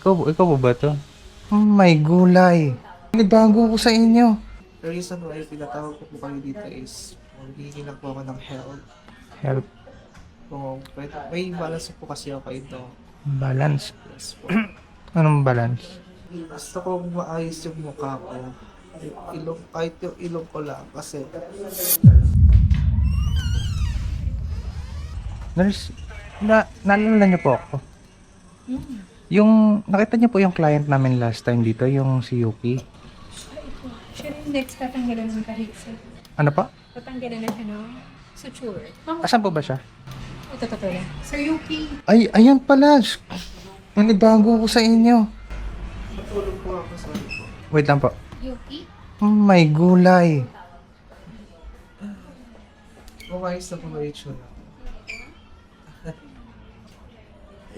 Ikaw po ba to? May gulay. Bago ko sa inyo. The reason why pinatawag ko po kayo dito is maghihingi lang po ako ng help. Help. Kung pwede, may balance po kasi ako ito. Balance. Yes po. Anong balance? Gusto ko maayos yung mukha ko. Yung ilong, kahit yung ilong ko lang kasi Nurse, naalala niyo po ako. Yung, nakita niyo po yung client namin last time dito, yung si Yuki. Siya rin next tatanggalan ng kahit sa Ano pa? tatanggalan na siya ng suture. Asan po ba siya? Ito lang. Sir Yuki. Ay, ayan pala. Bago ko sa inyo. matulog po ako sa po. Wait lang po. Yuki? May gulay. Umayos na po ba yung itsura?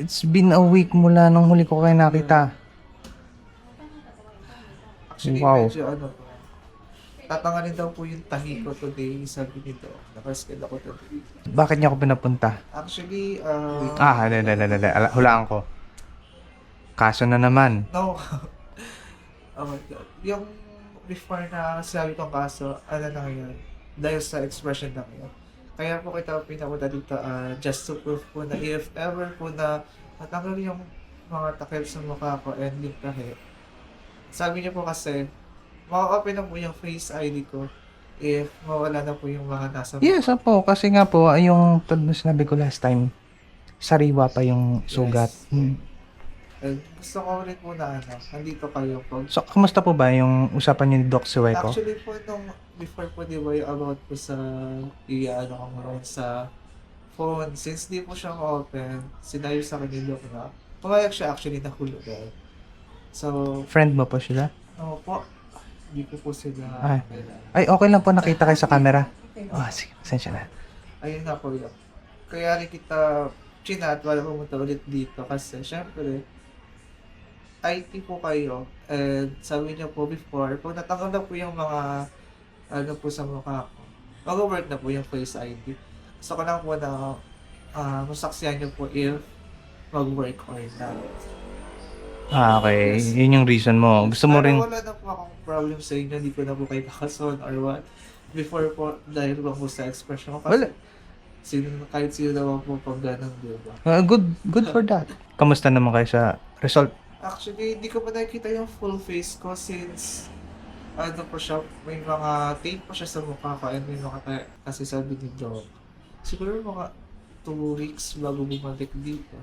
It's been a week mula nung huli ko kayo nakita. Actually, Wow. medyo ano po. Tatanggalin daw po yung tahi ko today, sabi nito. Nakasked ako today. Bakit niya ako pinapunta? Actually, Hulaan ko. Kaso na naman. no. Oh my God. Yung before na sabi kong kaso, ano na ngayon, dahil sa expression na ngayon. Kaya po kita pinapunta dito just to prove po na if ever po na matanggal yung mga takil sa mukha ko and yung tahi. Sabi niyo po kasi, maka-open na po yung face ID ko if mawala na po yung mga nasa mukha. Yes, po. Kasi nga po, yung tulad na sinabi ko last time, sariwa pa yung sugat. Yes. Hmm. And gusto ko rin po na nandito kayo po. So, kamusta po ba yung usapan niyo ni Doc Sueco? Actually po, nung before po, di ba, yung about po sa i-ano ko ngayon sa phone, since di po siya open, sinayo sa akin ni Doc na, pumayag siya actually na hulugan. So, Friend mo po sila? ano po, hindi ko po sila Ay. kailangan. Ay, okay lang po nakita kayo sa camera. Oh, sige. Pasensya na. Ayun na po yun. Kaya rin kita chinat wala pumunta ulit dito kasi syempre, IT po kayo and sabi niyo po before, pag natanggal na po yung mga ano po sa mukha ko, mag-work na po yung Face ID. Gusto ko lang po na masaksiyan niyo po if mag-work or not. Ah, okay. Yes. Yun yung reason mo. Gusto mo Pero rin... wala na po akong problem sa inyo, hindi ko na po kayo kakason or what. Before po, dahil ba po sa expression ko Wala. kasi kahit sino naman po pag ganun, di ba? Good for that. Kamusta naman kayo sa result? Actually, hindi ko pa nakikita yung full face ko since ano po siya, may mga tape po siya sa mukha ko and may mga kasi sabi ni Doc. Siguro mga 2 weeks bago bumalik dito.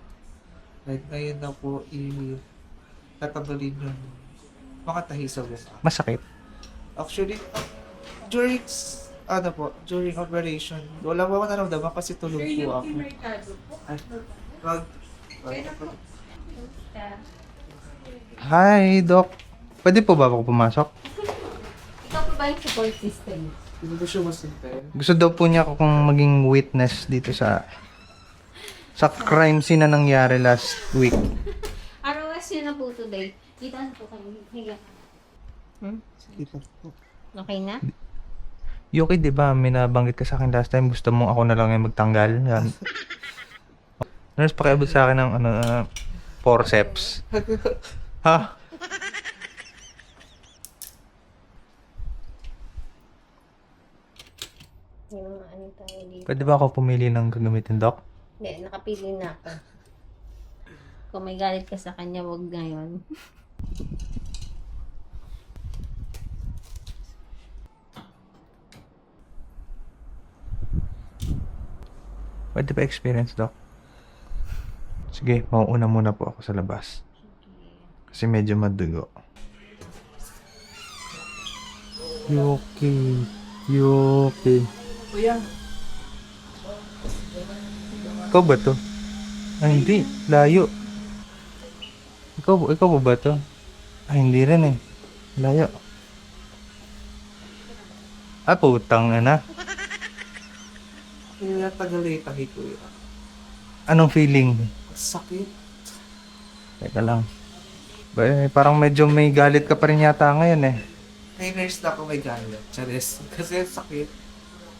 Like ngayon na po tatanggalin yung mga tahi sa mukha. Masakit? Actually, during during operation, wala po ako naramdaman kasi tulog Sir po ako. Yuki Mercado po. Ay, wag. Kaya na po. Hi, Doc. Pwede po ba ako pumasok? Ikaw po ba yung support system? Hindi ko siya masintay. Gusto daw po niya ako kung maging witness dito sa crime scene na nangyari last week. ROS yun na po today. Dito na po kayo. Higa. Sige pa po. Okay na? Yuki, di ba, may nabanggit ka sa akin last time, gusto mong ako na lang yung magtanggal. Yan. Nurse, pakiabot sa akin ng forceps. Ha? Yung ano tayo dito. Pwede ba ako pumili ng gagamitin, Doc? Hindi, nakapili na ako. Kung may galit ka sa kanya, wag ngayon. Pwede ba experience, Doc? Sige, mauuna muna po ako sa labas. Kasi medyo madugo. Yuki. Yuki. Kuya, Ikaw ba to? Ay, hindi. Layo. Ikaw ba to? Ay, hindi rin eh. Layo. Ah, putang na. kaya tagalay tahi ko yun. Anong feeling? Sakit. Teka lang. Parang medyo may galit ka pa rin yata ngayon eh. May nurse na ako may galit. Charis. Kasi sakit.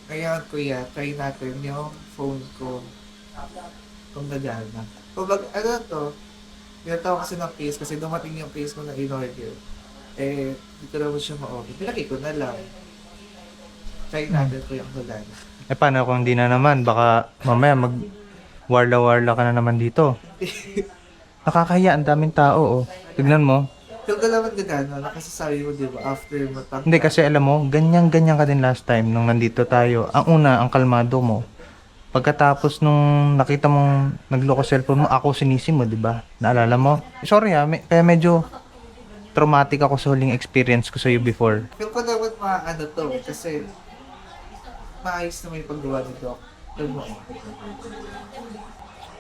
Kaya kuya, try natin yung phone ko. Kung nagana. Kung ano to, Pinatawa kasi ng case kasi dumating yung case ko na in-order. Eh, di ko naman siya ma-order. Pinaki ko na lang. Try natin ko yung hulan. Eh, paano kung hindi na naman? Baka mamaya warla-warla ka na naman dito. Nakakahiya, ang daming tao, oh. Tignan mo. Yung ka naman din ano, nakasasabi mo, di ba, after matanggal. Hindi, kasi alam mo, ganyan-ganyan ka din last time nung nandito tayo. Ang una, ang kalmado mo. Pagkatapos nung nakita mong nagloko cellphone mo, ako sinisi mo, di ba? Naalala mo? Sorry kaya medyo traumatic ako sa huling experience ko sa you before. Feel ko naman ano to, kasi maayos na may paggawa ni Doc. Alam mo,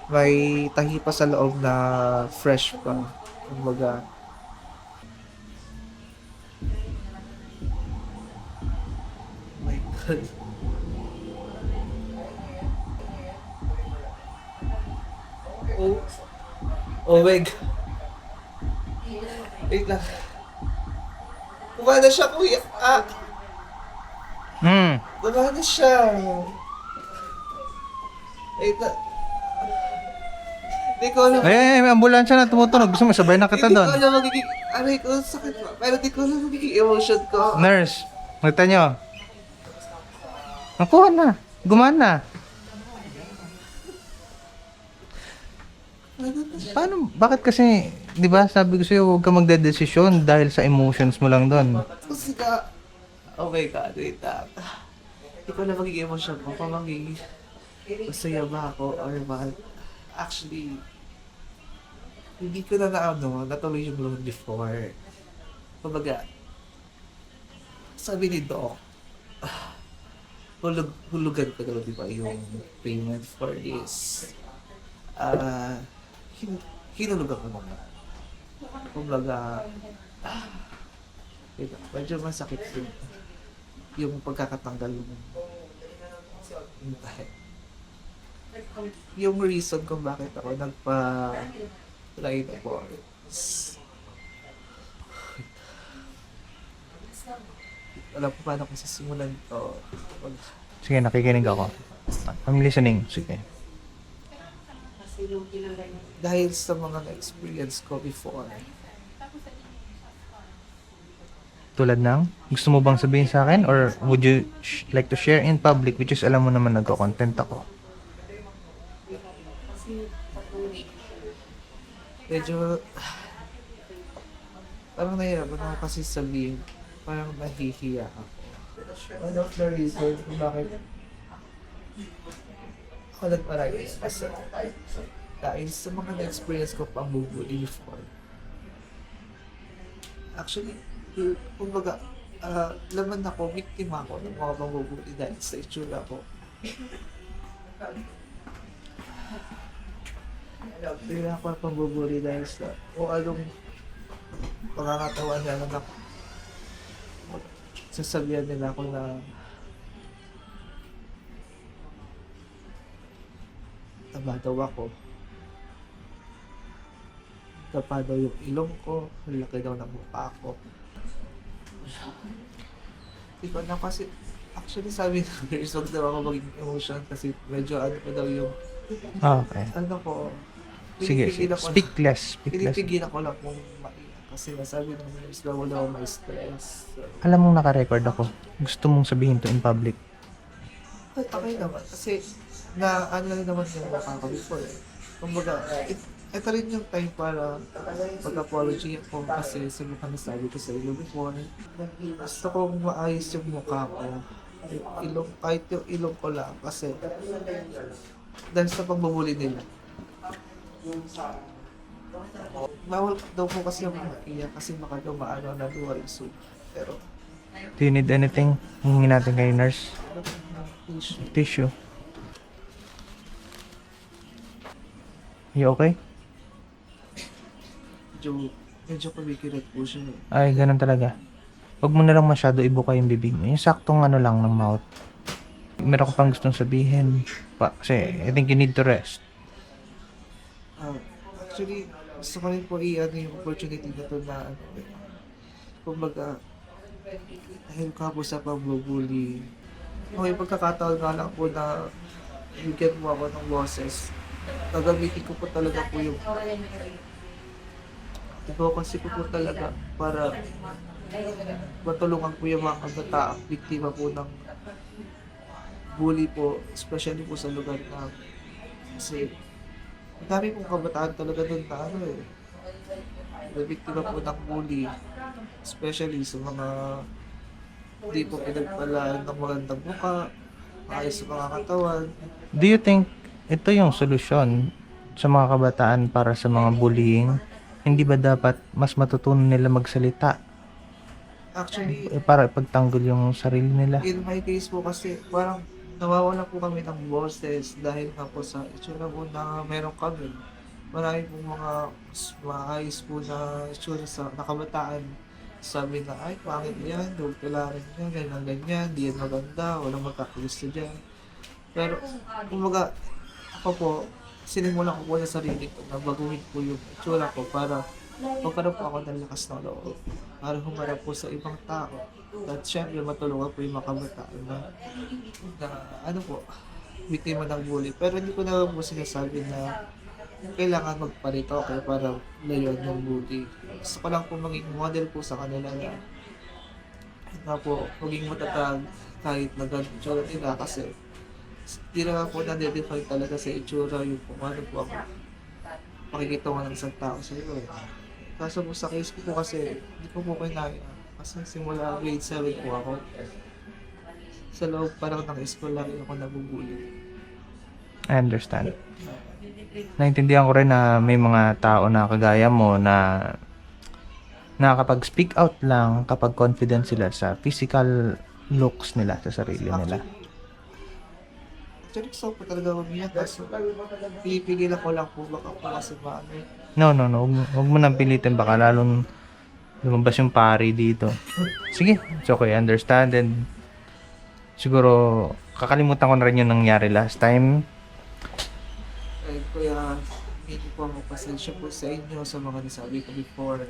may tahi pa sa loob na fresh pa. Kumbaga, my God. Oh, oh my God. Wait lang. Kumana siya, kuya. Ah, kumana siya. Wait lang. Hindi ko alam. Ay, may ambulansya na tumutunog. Gusto mo sabay na kita Hindi ko doon. alam magiging... Aray ko, sakit ba? Pero hindi ko alam magiging emotion ko. Nurse, magta nyo. Nakuha na. Gumana. Paano? Bakit kasi, di ba, sabi ko sa'yo, huwag ka magdedesisyon dahil sa emotions mo lang doon. Kasi ka... Oh my God, wait lang. Hindi ko alam magiging emotion ko. Kung magiging... Masaya ba ako or what? Actually, hindi ko na natuloy yung loan before. Kumbaga, sabi ni Doc, hulugan ko daw, di ba, yung payment for this. Hinulugan ko naman. Kumbaga, medyo masakit yung pagkakatanggal yung tahe. Yung reason kung bakit ako nagpa-try na boards. Alam ko paano ko sisimulan to. Sige, nakikinig ako. I'm listening. Sige. Dahil sa mga na-experience ko before. Tulad ng, gusto mo bang sabihin sa akin? Or would you like to share in public? Which is, alam mo naman, nagko-content ako. Medyo parang nahirapan ako kasi sabihin, parang nahihiya ako. One of the reasons kung bakit ako nagparay is kasi dahil sa mga na-experience ko pang bubuli before. Actually, kumbaga, laman ako, biktima ako ng mga pambubuli dahil sa itsura ko. Hindi ako pambubuli dahil sa o anong pangangatawa nila na sasabihan nila ako na taba daw ako. Taba daw yung ilong ko, ang laki daw ng mukha ko. Hindi ko na kasi, actually sabi ng nurse, huwag daw ako maging emotion kasi medyo ano pa daw yung, Okay. ano ko, Sige, sige. Speak less. Speak less. pinipigilan ko lang kung maiyak kasi nasabi ng nurse daw wala akong may stress. So, Alam mong naka-record ako. Gusto mong sabihin to in public. okay naman kasi na ano na naman yung mukha ko before eh. Kumbaga, ito rin yung time para mag-apology ako kasi sa mga nasabi ko sa ilo before. Gusto kong maayos yung mukha ko. Yung ilong, kahit yung ilong ko lang kasi dahil sa pagbubuli nila. Bawal daw po kasi yung iyak kasi baka daw maano na duwal soon. Pero, Do you need anything? Hingin natin kay nurse. issue. Tissue. You okay? Medyo kumikirat po siya. Ay, ganun talaga. Huwag mo na lang masyado ibuka yung bibig mo. Yung saktong ano lang ng mouth. Meron ko pang gustong sabihin. Kasi I think you need to rest. Actually, gusto ko rin po i-ano yung opportunity na to na ano, kumbaga, dahil ka po sa pagbubuli, may pagkakataon nga lang po na bigyan mo ako ng boses. Gagamitin ko po talaga po yung Advocacy ko po talaga para matulungan po yung mga kabataang biktima po ng bully po, especially po sa lugar na kasi ang dami pong kabataan talaga doon na ano eh, na biktima po ng bully, especially sa mga hindi po pinagpalaan ng magandang muka, maayos sa mga katawan. Do you think ito yung solusyon sa mga kabataan para sa mga bullying? Hindi ba dapat mas matutunan nila magsalita Actually, para ipagtanggol yung sarili nila? in my case po kasi parang nawawala po kami ng boses dahil nga po sa itsura po na meron kami. Marami pong mga maayos po na itsura sa nakabataan. Sabi na, ay, pangit yan, huwag kailangan yan, ganyan, di yan maganda, walang magkakagusto dyan. Pero, kumbaga, ako po, sinimulan ko po sa sarili ko na baguhin po yung itsura ko para magkaroon po ako ng lakas ng loob para humarap po sa ibang tao. At syempre, matulungan po yung mga kabataan na ano po, biktima ng bully. Pero hindi ko naman po sinasabi na kailangan magparito okay, para layon yung bully. Gusto ko lang po maging model po sa kanila na po maging matatag kahit na ganun itsura nila kasi hindi naman po na-define talaga sa itsura yung kung ano po ako makikitungan ng isang tao sa iyo. Kaso po sa case ko po kasi hindi ko po kinaya kasi simula grade 7 po ako. Sa loob parang ng school lang ako nabubuli. I understand. Naintindihan ko rin na may mga tao na kagaya mo na nakakapag-speak out lang kapag confident sila sa physical looks nila sa sarili nila. Actually, gusto ko po talaga umiyak kasi pinipigilan ko lang po baka po kasi maano. No. Huwag mo nang pilitin. Baka lalong lumabas yung pari dito. Sige, it's okay. I understand. And siguro, kakalimutan ko na rin yung nangyari last time. Eh, kuya, hindi po ako pasensya po sa inyo sa mga nasabi ko before.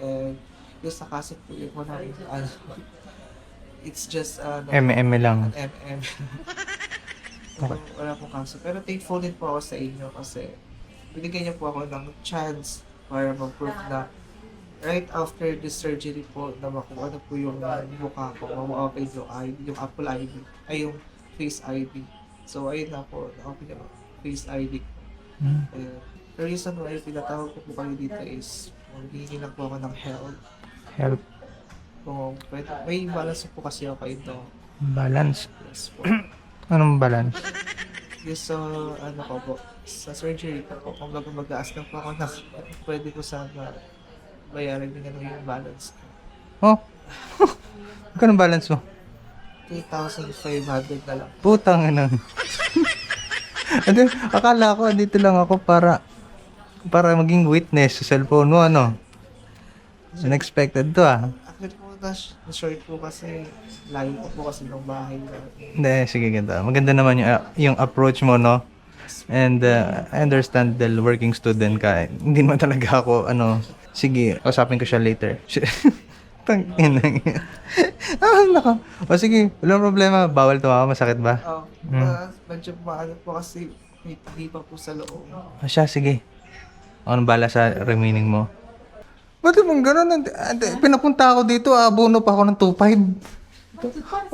And yung sa kaso po yung wala ano, it's just MM lang. MM. Okay. Wala pong kaso. Pero thankful din po ako sa inyo kasi binigyan niyo po ako ng chance para mag-prove na right after the surgery po na makuha na po yung mukha ko, ma-open yung ID, yung Apple ID, ay yung Face ID. So ayun na po, na-open yung Face ID. Hmm. The reason why pinatawag ko po kayo dito is maghihingi lang po ako ng help. Help. Kung pwede, may balance po kasi ako ito. Balance. Yes po. Anong balance? Yes, so ano ko po, sa surgery ko po, kung mag-aas lang po ako na pwede ko sana bayaran din ano yung balance ko. Oh. Magkano balance mo? 2,500 na lang. Putang ina. Akala ko dito lang ako para maging witness sa cellphone mo, ano? Unexpected to, ah. Actually po, na-short po kasi layo ko po kasi ng bahay na. Hindi, sige, ganda. Maganda naman yung approach mo, no? And I understand the working student ka. Hindi naman talaga ako, ano, sige, usapin ko siya later. Tangin na yan. Nako. O sige, walang problema. Bawal to ako, masakit ba? Medyo maano po kasi may pa po sa loob. O siya, sige. Anong bala sa remaining mo? Ba't naman gano'n? Pinapunta ako dito, abono pa ako ng 2.5.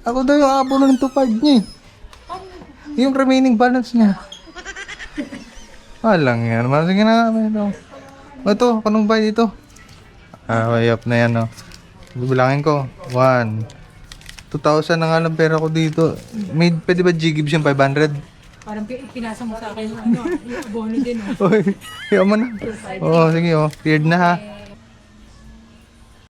Ako daw yung abono ng 2.5 niya. Yung remaining balance niya. Walang yan. Sige na. Ito, kanong bayad dito? Way up na yan, no. Bibilangin ko. 1. 2,000 na nga lang pera ko dito. Pwede ba G-Gibbs yung 500? Parang pinasa mo sa akin yung abono din. Oy, yaman na. Oo, sige, oh. Cleared na ha.